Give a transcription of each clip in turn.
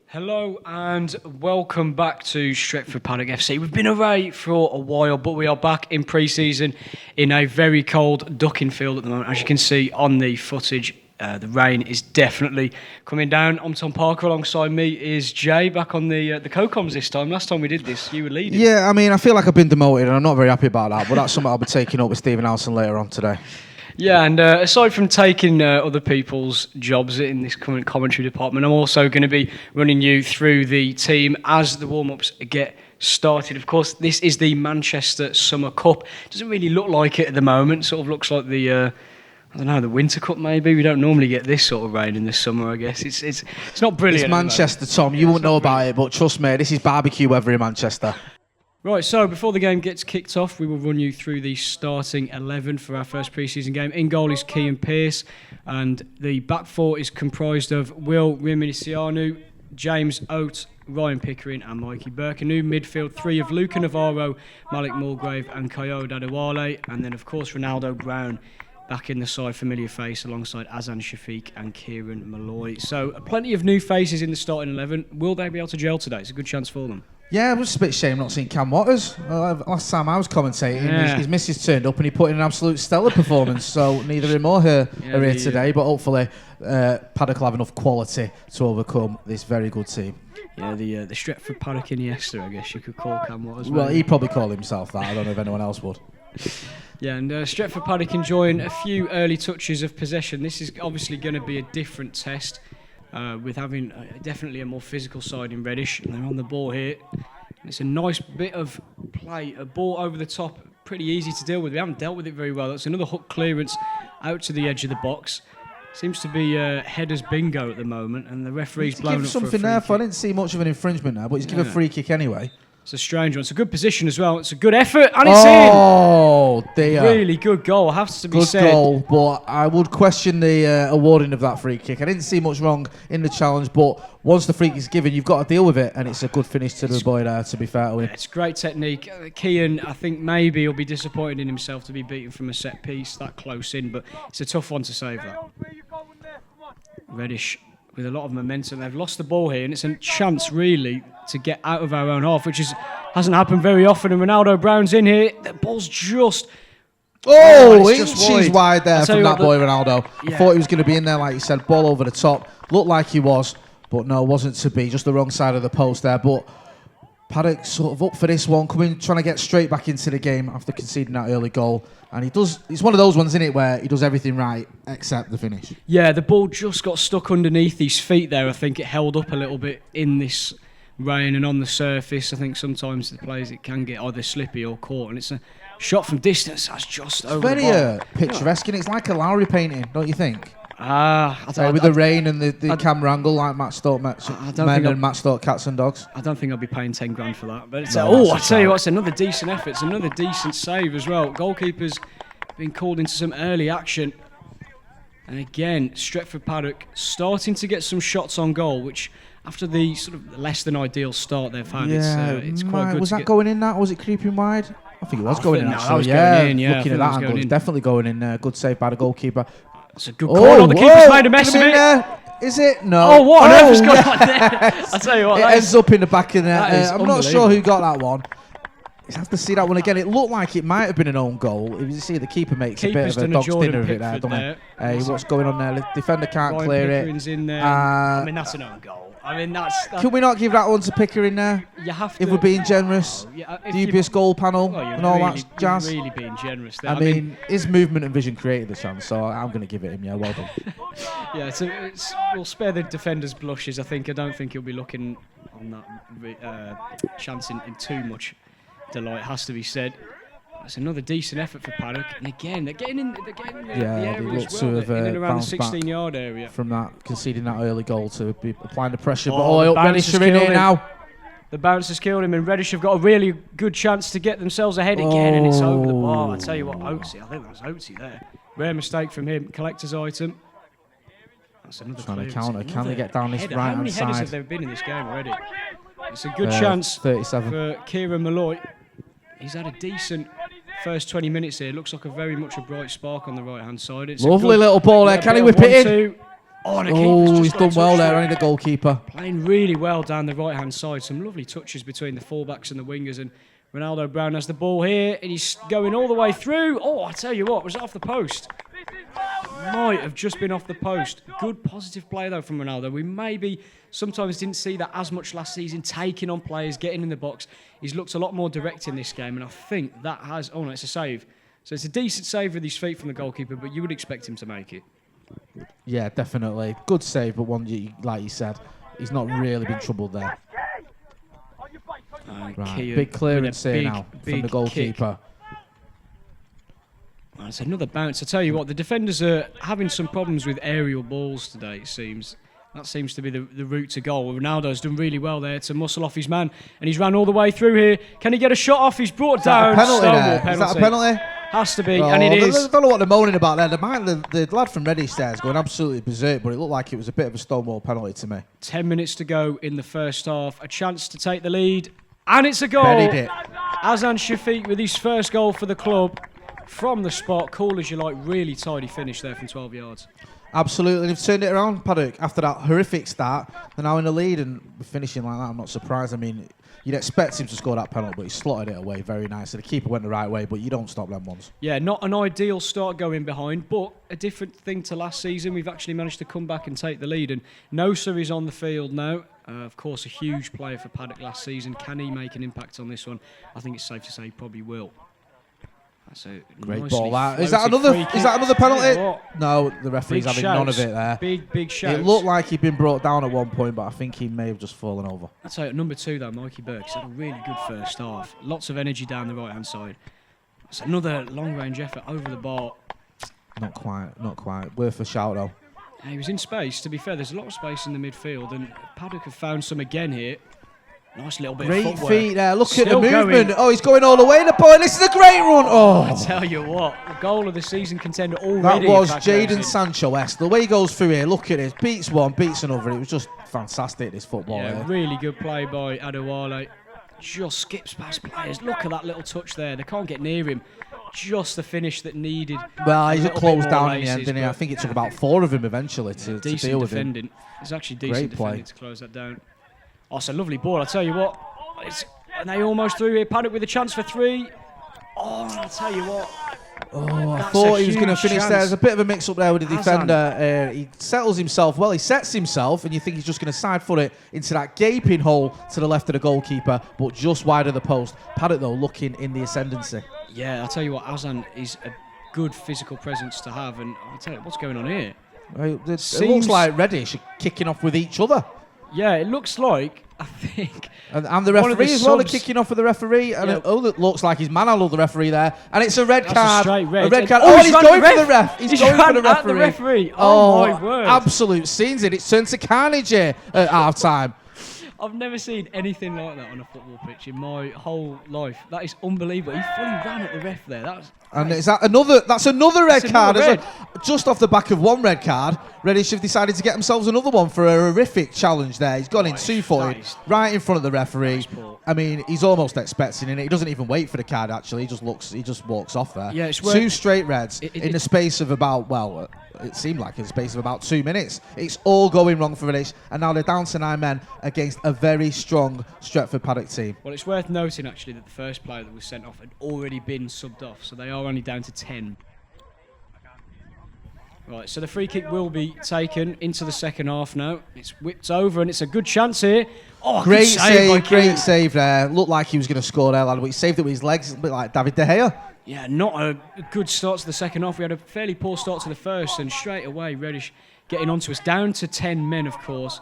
Hello and welcome back to Stretford Paddock FC. We've been away for a while, but we are back in pre-season in a very cold ducking field at the moment. As you can see on the footage, the rain is definitely coming down. I'm Tom Parker. Alongside me is Jay, back on the co-coms this time. Last time we did this, you were leading. Yeah, I mean, I feel like I've been demoted and I'm not very happy about that, but that's something I'll be taking up with Stephen Alson later on today. Yeah, and aside from taking other people's jobs in this current commentary department, I'm also going to be running you through the team as the warm-ups get started. Of course, this is the Manchester Summer Cup. Doesn't really look like it at the moment. Sort of looks like the the Winter Cup maybe. We don't normally get this sort of rain in the summer, I guess. It's not brilliant. It's Manchester, Tom. You won't know about it, but trust me, this is barbecue weather in Manchester. Right, so before the game gets kicked off, we will run you through the starting 11 for our first pre-season game. In goal is Kean Pearce, and the back four is comprised of Will Riminicianu, James Oates, Ryan Pickering and Mikey Burkanu. Midfield, three of Luca Navarro, Malik Mulgrave and Kayode Adewale. And then, of course, Ronaldo Brown back in the side, familiar face, alongside Azan Shafiq and Kieran Malloy. So plenty of new faces in the starting 11. Will they be able to gel today? It's a good chance for them. Yeah, it was a bit shame not seeing Cam Waters. Last time I was commentating, his missus turned up and he put in an absolute stellar performance. So neither him or her are here today, but hopefully Paddock will have enough quality to overcome this very good team. Yeah, the Stretford Paddock Iniesta, I guess you could call Cam Waters. Well, he'd probably call himself that. I don't know if anyone else would. Yeah, and Stretford Paddock enjoying a few early touches of possession. This is obviously going to be a different test. With having definitely a more physical side in Reddish. And they're on the ball here. It's a nice bit of play, a ball over the top, pretty easy to deal with. We haven't dealt with it very well. That's another hook clearance out to the edge of the box. Seems to be headers bingo at the moment, and the referee's blown up for a something free there. kick. I didn't see much of an infringement now, but he's given a free kick anyway. It's a strange one. It's a good position as well. It's a good effort, and it's Oh, dear. Really good goal, has to be said. Good goal, but I would question the awarding of that free kick. I didn't see much wrong in the challenge, but once the free kick is given, you've got to deal with it, and it's a good finish to the boy there, to be fair to him. It's great technique. Kean, I think maybe he'll be disappointed in himself to be beaten from a set piece that close in, but it's a tough one to save that. Reddish with a lot of momentum. They've lost the ball here, and it's a chance, really, to get out of our own half, which hasn't happened very often. And Ronaldo Brown's in here. The ball's just... inches wide there from that boy, Ronaldo. Yeah. I thought he was going to be in there, like you said, ball over the top. Looked like he was, but no, wasn't to be. Just the wrong side of the post there. But Paddock sort of up for this one, trying to get straight back into the game after conceding that early goal. And it's one of those ones, isn't it, where he does everything right except the finish. Yeah, the ball just got stuck underneath his feet there. I think it held up a little bit in this rain and on the surface. I think sometimes the players, it can get either slippy or caught, and it's a shot from distance that's just over the bar. Very picturesque, and it's like a Lowry painting, don't you think? With the rain and the camera angle, like Matt Stoke, Matt Stoke Cats and Dogs. I don't think I'll be paying 10 grand for that. But it's I tell you what, it's another decent effort. It's another decent save as well. Goalkeeper's been called into some early action. And again, Stretford Paddock starting to get some shots on goal, which after the sort of less than ideal start they've had, it's quite good. Was that going in that? Was it creeping wide? I think it was going in. That was going in, yeah. Looking at that angle, it's definitely going in. Good save by the goalkeeper. It's a good call. The keeper's made a mess of it. Is it? No. Oh, what on earth has gone on there? I'll tell you what. It ends up in the back of the net. I'm not sure who got that one. You have to see that one again. It looked like it might have been an own goal. You see the keeper makes a bit of a dog's dinner of it there, doesn't he? Hey, what's going on there? The defender can't clear it. In there. I mean, that's an own goal. I mean, that's... Can we not give that one to Pickering there? You have to... If we're being generous. Dubious goal panel and all that jazz. You're really being generous there. I mean, his movement and vision created the chance, so I'm going to give it him. Yeah, well done. Yeah, we'll spare the defender's blushes, I think. I don't think he'll be looking on that chance in too much delight, has to be said. That's another decent effort for Paddock. And again, they're getting in the area as well. In and around the 16-yard area. From that, conceding that early goal to be applying the pressure. But Reddish are in here now. The bounce has killed him, and Reddish have got a really good chance to get themselves ahead again, and it's over the bar. I tell you what, Oatsy, I think that was Oatsy there. Rare mistake from him. Collector's item. That's another trying to counter. Can they get down this right-hand side? How many headers have there been in this game already? It's a good chance 37. for Kieran Malloy. He's had a decent first 20 minutes here. Looks like very much a bright spark on the right-hand side. It's lovely little ball there. Can he whip it in? Oh, and the keeper's just he's got done well touched there, it. only the goalkeeper. Playing really well down the right-hand side. Some lovely touches between the fullbacks and the wingers. And Ronaldo Brown has the ball here, and he's going all the way through. Oh, I tell you what, was it off the post? Might have just been off the post. Good positive play, though, from Ronaldo. We maybe sometimes didn't see that as much last season, taking on players, getting in the box. He's looked a lot more direct in this game, and I think that has... Oh, no, it's a save. So it's a decent save with his feet from the goalkeeper, but you would expect him to make it. Yeah, definitely. Good save, but one, like you said, he's not really been troubled there. Right, big clearance here now from the goalkeeper. It's another bounce. I tell you what, the defenders are having some problems with aerial balls today, it seems. That seems to be the route to goal. Ronaldo's done really well there to muscle off his man, and he's ran all the way through here. Can he get a shot off? He's brought down. Penalty. Is that a penalty? Has to be, and it is. I don't know what they're moaning about there. The lad from Reddish there is going absolutely berserk, but it looked like it was a bit of a stonewall penalty to me. 10 minutes to go in the first half. A chance to take the lead, and it's a goal. Buried it. Azan Shafiq with his first goal for the club from the spot. Cool as you like, really tidy finish there from 12 yards. Absolutely, they've turned it around, Paddock. After that horrific start, they're now in the lead and finishing like that. I'm not surprised. I mean, you'd expect him to score that penalty, but he slotted it away very nicely. The keeper went the right way, but you don't stop them ones. Yeah, not an ideal start going behind, but a different thing to last season. We've actually managed to come back and take the lead, and Nosa is on the field now. Of course, a huge player for Paddock last season. Can he make an impact on this one? I think it's safe to say he probably will. That's a great ball. Is that another penalty? No, the referee's having none of it there. Big shouts. It looked like he'd been brought down at one point, but I think he may have just fallen over. I'll tell you, number 2 though, Mikey Burke, he's had a really good first half. Lots of energy down the right-hand side. It's another long-range effort over the bar. Not quite. Worth a shout though. Yeah, he was in space. To be fair, there's a lot of space in the midfield, and Paddock have found some again here. Nice little bit of footwork. Great feet there. Look Still at the movement. going. Oh, he's going all the way. The point. This is a great run. Oh, I tell you what, the goal of the season contender already. That was Jadon Sancho-esque. The way he goes through here, look at this. Beats one, beats another. It was just fantastic, this football. Yeah, here. really good play by Adewale. Just skips past players. Look at that little touch there. They can't get near him. Just the finish that needed. Well, he's closed down in the end, didn't he? I think it took about 4 of them eventually to deal with defending. him. It's actually decent defending to close that down. Oh, it's a lovely ball. I tell you what. And they almost threw here. Paddock with a chance for 3. Oh, I'll tell you what. Oh, I thought he was going to finish there. There's a bit of a mix-up there with the defender. He settles himself well. He sets himself, and you think he's just going to side-foot it into that gaping hole to the left of the goalkeeper, but just wide of the post. Paddock, though, looking in the ascendancy. Yeah, I'll tell you what, Azan is a good physical presence to have, and I'll tell you what's going on here. It looks like Reddish are kicking off with each other. Yeah, it looks like, I think. And the referee as well, they're kicking off with the referee. And it looks like he's manhandled the referee there. And it's a red card. A straight red. A red card. Oh, he's going for the ref. He's going for the referee. The referee. Oh, my word. Absolute scenes it. It's turned to carnage here at half time. I've never seen anything like that on a football pitch in my whole life. That is unbelievable. He fully ran at the ref there. That's another red card. Just off the back of one red card, Reddish have decided to get themselves another one for a horrific challenge there. He's gone in 2-footed, right in front of the referee. I mean, he's almost expecting it. He doesn't even wait for the card, actually. He just walks off there. Yeah, it's 2 straight reds in the space of about, it seemed like in the space of about 2 minutes. It's all going wrong for Reddish, and now they're down to 9 men against a very strong Stretford Paddock team. Well, it's worth noting, actually, that the first player that was sent off had already been subbed off, so they are only down to 10. Right, so the free kick will be taken into the second half now. It's whipped over, and it's a good chance here. Oh, great save there. Looked like he was going to score there, lad, but he saved it with his legs, a bit like David De Gea. Yeah, not a good start to the second half. We had a fairly poor start to the first, and straight away, Reddish getting onto us. Down to 10 men, of course.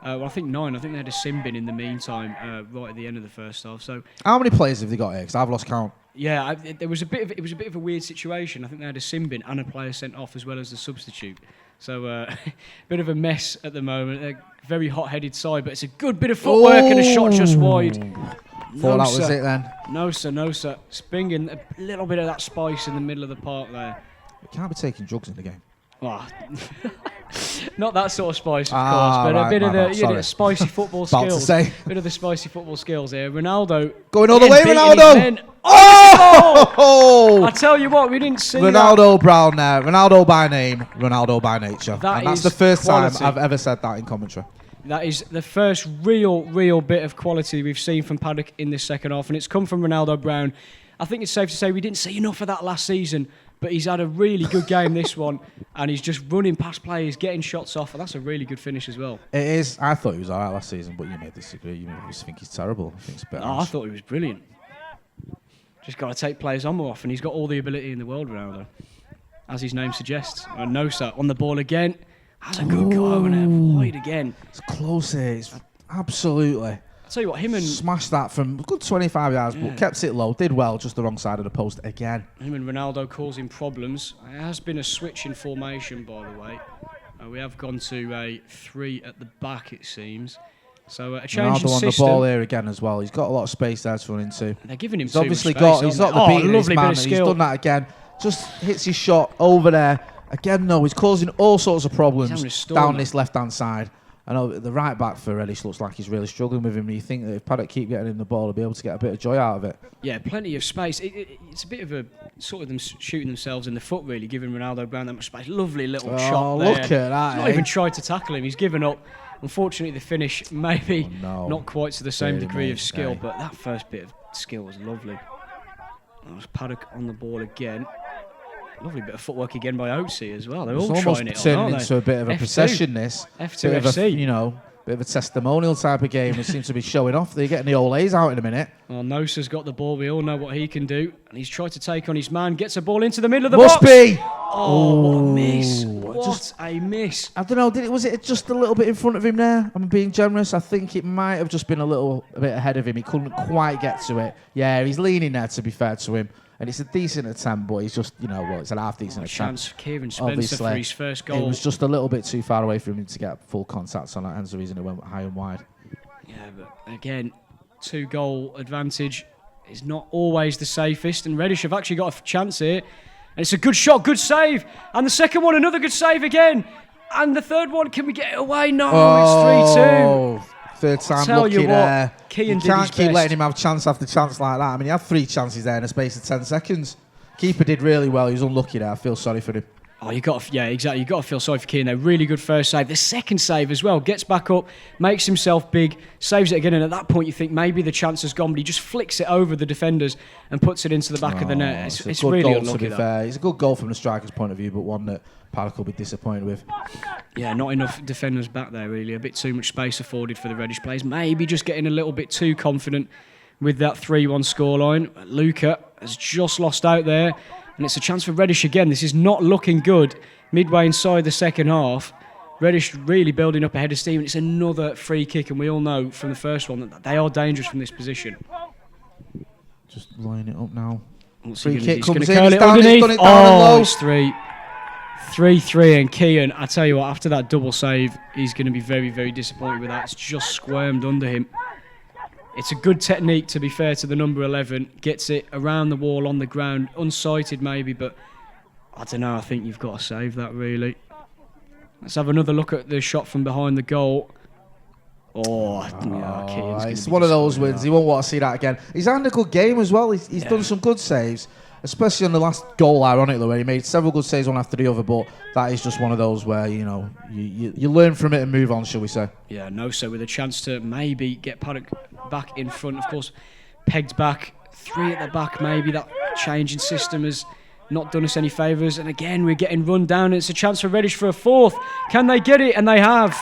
I think 9. I think they had a sin bin in the meantime, right at the end of the first half. So, how many players have they got here? Because I've lost count. Yeah, it was a bit of a weird situation. I think they had a sin bin and a player sent off as well as the substitute. So, a bit of a mess at the moment. They're a very hot-headed side, but it's a good bit of footwork and a shot just wide. Thought that was it then. No, sir. Springing a little bit of that spice in the middle of the park there. You can't be taking drugs in the game. Oh. Not that sort of spice, of course, but a bit of the spicy football skills. Bit of the spicy football skills here. Ronaldo going all the way, Ronaldo. Oh! Oh! I tell you what, we didn't see Ronaldo Brown there. Ronaldo by name, Ronaldo by nature. That's the first quality. time I've ever said that in commentary. That is the first real bit of quality we've seen from Paddock in this second half, and it's come from Ronaldo Brown. I think it's safe to say we didn't see enough of that last season, but he's had a really good game this one, and he's just running past players, getting shots off, and that's a really good finish as well. It is. I thought he was all right last season, but you may disagree. You may just think he's terrible. I think it's better. I thought he was brilliant. Just got to take players on more often. He's got all the ability in the world, Ronaldo, as his name suggests. And Nosa on the ball again. Has a good go and a wide again. It's close here. It's absolutely. I'll tell you what, him and smashed that from a good 25 yards, but kept it low. Did well, just the wrong side of the post again. Him and Ronaldo causing problems. It has been a switch in formation, by the way. We have gone to a 3 at the back, it seems. So a change in Ronaldo on system. the ball here again as well. He's got a lot of space there to run into. They're giving him He's too obviously much space, got. He's got the beat in his lovely man, bit of and he's skill. done that again. Just hits his shot over there. Again, no, he's causing all sorts of problems down this left-hand side. I know the right back for Reddish looks like he's really struggling with him. And you think that if Paddock keep getting him the ball, he'll be able to get a bit of joy out of it. Yeah, plenty of space. It's a bit of a sort of them shooting themselves in the foot, really, giving Ronaldo Brown that much space. Lovely little shot there. Look at that. He's not even tried to tackle him. He's given up. Unfortunately, the finish maybe not quite to the same degree of skill, but that first bit of skill was lovely. That was Paddock on the ball again. Lovely bit of footwork again by Oatsy as well. They're all trying it on, turning aren't into a bit of a procession, this. F2 bit FC. Of a, bit of a testimonial type of game. It seems to be showing off. They're getting the old A's out in a minute. Well, Nosa's got the ball. We all know what he can do. And he's tried to take on his man. Gets a ball into the middle of the Must box. be. Oh, what a miss. What a miss. I don't know. Was it just a little bit in front of him there? I'm being generous. I think it might have just been a bit ahead of him. He couldn't quite get to it. Yeah, he's leaning there, to be fair to him. And it's a decent attempt, but he's just, it's an half-decent attempt. Chance for Kieran Spencer Obviously, for his first goal. It was just a little bit too far away from him to get full contact on that, hence the reason it went high and wide. Yeah, but again, 2-goal advantage is not always the safest, and Reddish have actually got a chance here. And it's a good shot, good save. And the second one, another good save again. And the third one, can we get it away? No, it's 3-2. Third time lucky there. You can't keep letting him have chance after chance like that. I mean, he had 3 chances there in a space of 10 seconds. Keeper did really well. He was unlucky there. I feel sorry for him. Oh, exactly. You got to feel sorry for Kieran there. Really good first save. The second save as well. Gets back up, makes himself big, saves it again. And at that point, you think maybe the chance has gone, but he just flicks it over the defenders and puts it into the back of the net. It's really goal, unlucky. To be fair, it's a good goal from the striker's point of view, but one that Paddock will be disappointed with. Yeah, not enough defenders back there, really. A bit too much space afforded for the Reddish players. Maybe just getting a little bit too confident with that 3-1 scoreline. Luca has just lost out there, and it's a chance for Reddish again. This is not looking good. Midway inside the second half, Reddish really building up ahead of steam, and it's another free kick, and we all know from the first one that they are dangerous from this position. Just line it up now. Free kick he's comes in. He's Done it down and low. It's 3-3, and Kian, I tell you what, after that double save, he's going to be very, very disappointed with that. It's just squirmed under him. It's a good technique, to be fair to the number 11. Gets it around the wall on the ground, unsighted maybe, but I don't know, I think you've got to save that, really. Let's have another look at the shot from behind the goal. It's one of those wins. He won't want to see that again. He's had a good game as well. He's done some good saves, especially on the last goal, ironically, where he made several good saves one after the other, but that is just one of those where, you learn from it and move on, shall we say. Yeah, so with a chance to maybe get Paddock back in front. Of course, pegged back, 3 at the back, maybe that change in system has not done us any favours. And again, we're getting run down. It's a chance for Reddish for a 4th. Can they get it? And they have.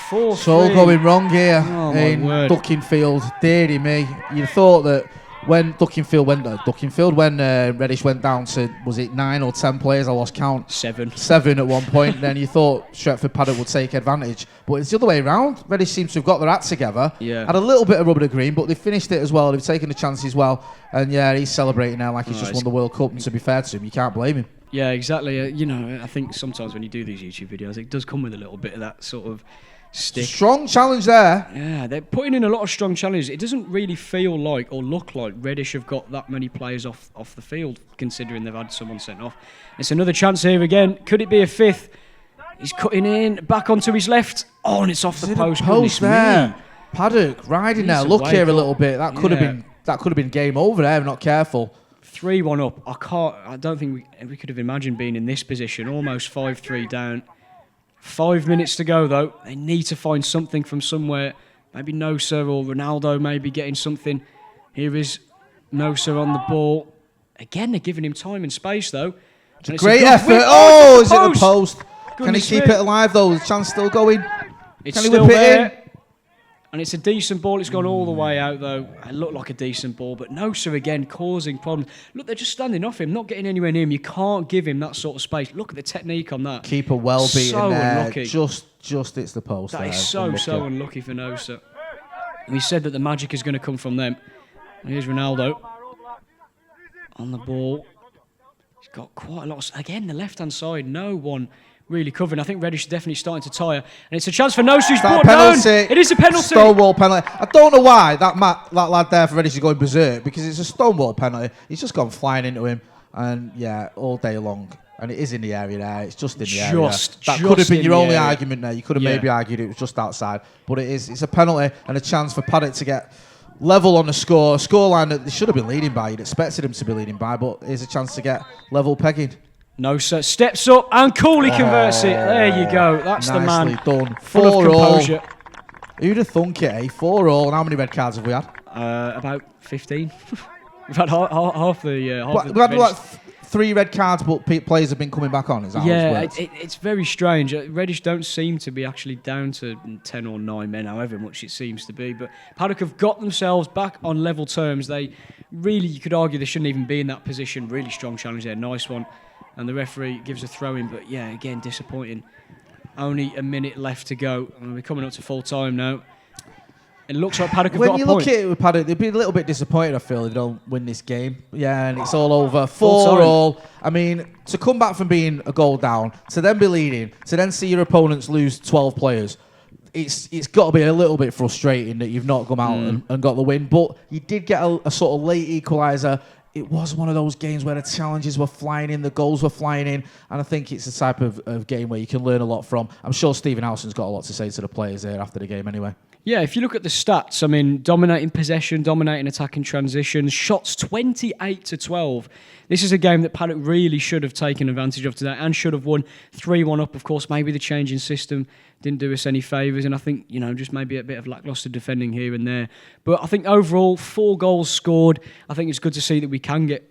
4-3. It's all going wrong here in Duckingfield. Deary me. You thought that when when Reddish went down to, was it 9 or 10 players? I lost count. 7 at one point. Then you thought Stretford Paddock would take advantage. But it's the other way around. Reddish seems to have got their act together. Yeah. Had a little bit of rubber to green, but they finished it as well. They've taken the chances well. And yeah, he's celebrating now like he's just won the World Cup. And to be fair to him, you can't blame him. Yeah, exactly. I think sometimes when you do these YouTube videos, it does come with a little bit of that sort of stick. Strong challenge there. Yeah, they're putting in a lot of strong challenges. It doesn't really feel like or look like Reddish have got that many players off the field, considering they've had someone sent off. It's another chance here again. Could it be a 5th? He's cutting in, back onto his left. Oh, and it's off the post. Post there. Paddock riding there. Look here a little bit. That could have been game over there. If not careful. 3-1 up. I don't think we could have imagined being in this position. Almost 5-3 down. 5 minutes to go, though. They need to find something from somewhere. Maybe Nosa or Ronaldo maybe getting something. Here is Nosa on the ball. Again, they're giving him time and space, though. It's a great effort. Oh, is it the post? Can he keep me. it alive, though? The chance still going. It's Can he still whip there. it in? And it's a decent ball. It's gone all the way out, though. It looked like a decent ball, but Nosa again causing problems. Look, they're just standing off him, not getting anywhere near him. You can't give him that sort of space. Look at the technique on that. Keeper well beaten so there. Unlucky. Just it's the post. That there. is so unlucky for Nosa. We said that the magic is going to come from them. And here's Ronaldo on the ball. He's got quite a lot. Again, the left-hand side, no one really covering. I think Reddish is definitely starting to tire. And it's a chance for Nosa, who's brought down. It is a penalty. Stonewall penalty. I don't know why that lad there for Reddish is going berserk, because it's a Stonewall penalty. He's just gone flying into him. And yeah, all day long. And it is in the area there. It's just in the area. That could have been your only argument there. You could have maybe argued it was just outside. But it's a penalty and a chance for Paddock to get level on the scoreline that they should have been leading by. You'd expected him to be leading by, but here's a chance to get level pegging. Nosa steps up and coolly converts it. There you go. That's the man. Nicely done. Full of composure. Who'd have thunk it, eh? 4-4. And how many red cards have we had? About 15. We've had half the... We've had like 3 red cards, but players have been coming back on. Is that how it's very strange. Reddish don't seem to be actually down to 10 or 9 men, however much it seems to be. But Paddock have got themselves back on level terms. They really, you could argue they shouldn't even be in that position. Really strong challenge there. Nice one. And the referee gives a throw in. But yeah, again, disappointing. Only a minute left to go. And we're coming up to full time now. It looks like Paddock have got a point. When you look at it with Paddock, they'd be a little bit disappointed, I feel, if they don't win this game. Yeah, and it's all over. 4-4. I mean, to come back from being a goal down, to then be leading, to then see your opponents lose 12 players, it's got to be a little bit frustrating that you've not come out and got the win. But you did get a sort of late equaliser. It was one of those games where the challenges were flying in, the goals were flying in, and I think it's the type of game where you can learn a lot from. I'm sure Stephen Howson's got a lot to say to the players there after the game anyway. Yeah, if you look at the stats, I mean, dominating possession, dominating attacking transitions, shots 28-12. This is a game that Paddock really should have taken advantage of today and should have won 3-1 up. Of course, maybe the change in system didn't do us any favours, and I think, just maybe a bit of lacklustre defending here and there. But I think overall, 4 goals scored. I think it's good to see that we can get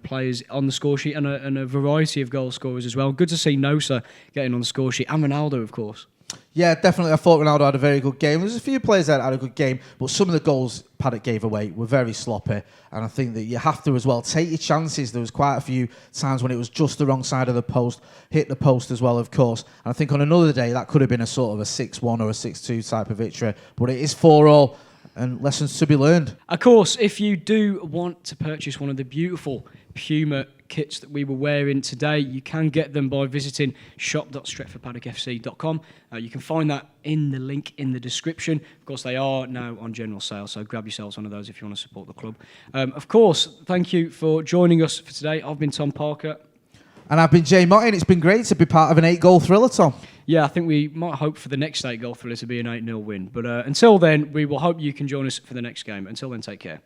players on the score sheet and a variety of goal scorers as well. Good to see Nosa getting on the score sheet and Ronaldo, of course. Yeah, definitely. I thought Ronaldo had a very good game. There's a few players that had a good game, but some of the goals Paddock gave away were very sloppy. And I think that you have to as well take your chances. There was quite a few times when it was just the wrong side of the post, hit the post as well, of course. And I think on another day, that could have been a sort of a 6-1 or a 6-2 type of victory. But it is 4-4. And lessons to be learned. Of course, if you do want to purchase one of the beautiful Puma kits that we were wearing today, you can get them by visiting shop.stretfordpaddockfc.com. You can find that in the link in the description. Of course, they are now on general sale, so grab yourselves one of those if you want to support the club. Of course, thank you for joining us for today. I've been Tom Parker. And I've been Jay Mottin. It's been great to be part of an 8-goal thriller, Tom. Yeah, I think we might hope for the next 8-goal thriller to be an 8-0 win. But until then, we will hope you can join us for the next game. Until then, take care.